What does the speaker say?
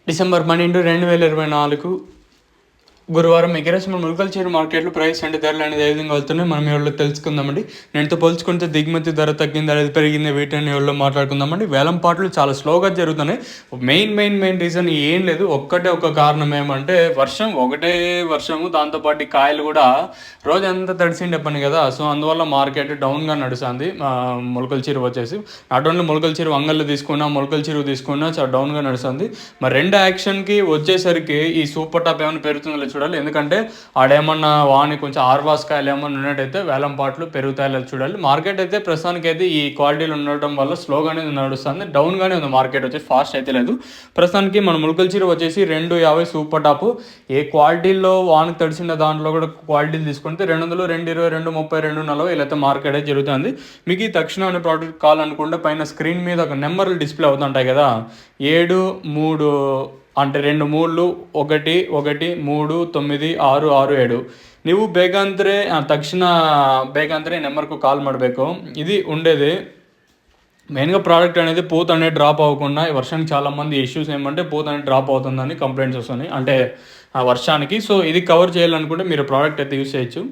December 12, 2024 గురువారం ఎగరేసిన ములకల చీర మార్కెట్లో ప్రైస్ అండ్ ధరలు అనేది ఏ విధంగా వెళ్తున్నాయి మనం ఎవరిలో తెలుసుకుందామండి. నేనుతో పోల్చుకుంటే దిగుమతి ధర తగ్గింది అనేది పెరిగింది వీటిని ఎవరిలో మాట్లాడుకుందామండి. వేలం పాటలు చాలా స్లోగా జరుగుతున్నాయి. మెయిన్ రీజన్ ఏం లేదు, ఒక కారణం ఏమంటే ఒకటే వర్షము, దాంతోపాటు కాయలు కూడా రోజంతా తడిసిండే పని కదా. సో అందువల్ల మార్కెట్ డౌన్గా నడుస్తుంది. మొలకల చీర వచ్చేసి నాట్ ఓన్లీ మొలకల చీర వంగళ్ళు తీసుకున్నా, మొలకల చీర తీసుకున్నా చాలా డౌన్గా నడుస్తుంది. మరి రెండు యాక్షన్కి వచ్చేసరికి ఈ సూపర్ టాప్ ఏమైనా పెరుగుతుందో చూడాలి. ఎందుకంటే ఆడేమన్నా వాని కొంచెం ఆర్వాస్కాయలు ఏమన్నా ఉన్నట్టయితే వేలం పాటలు పెరుగుతాయి చూడాలి. మార్కెట్ అయితే ప్రస్తుతానికి అయితే ఈ క్వాలిటీలు ఉండటం వల్ల స్లోగానే నడుస్తుంది, డౌన్గానే ఉంది మార్కెట్ వచ్చేసి, ఫాస్ట్ అయితే లేదు. ప్రస్తుతానికి మన ములకల చీర వచ్చేసి 250 సూపర్ టాప్. ఏ క్వాలిటీలో వానికి తడిసిన దాంట్లో కూడా క్వాలిటీలు తీసుకుంటే 200, 220, 230, 240 ఇలా అయితే మార్కెట్ అయితే జరుగుతుంది. మీకు ఈ తక్షణ అనే ప్రోడక్ట్ కావాలనుకుంటే పైన స్క్రీన్ మీద ఒక నెంబర్లు డిస్ప్లే అవుతుంటాయి కదా, 73 అంటే 2 3 1 1 3 9 6 6 7 ನೀವು ಬೇಗಂದ್ರೆ ತಕ್ಷಣ ಬೇಗಂದ್ರೆ నెంబర్కు కాల్ ಮಾಡಬೇಕು. ఇది ఉండేది మెయిన్గా. ప్రోడక్ట్ అనేది పూత అనేది డ్రాప్ అవ్వకుండా, ఈ వర్షానికి చాలామంది ఇష్యూస్ ఏమంటే పూత అనేది డ్రాప్ అవుతుందని కంప్లైంట్స్ వస్తున్నాయి, అంటే ఆ వర్షానికి. సో ఇది కవర్ చేయాలనుకుంటే మీరు ప్రోడక్ట్ అయితే యూస్ చేయొచ్చు.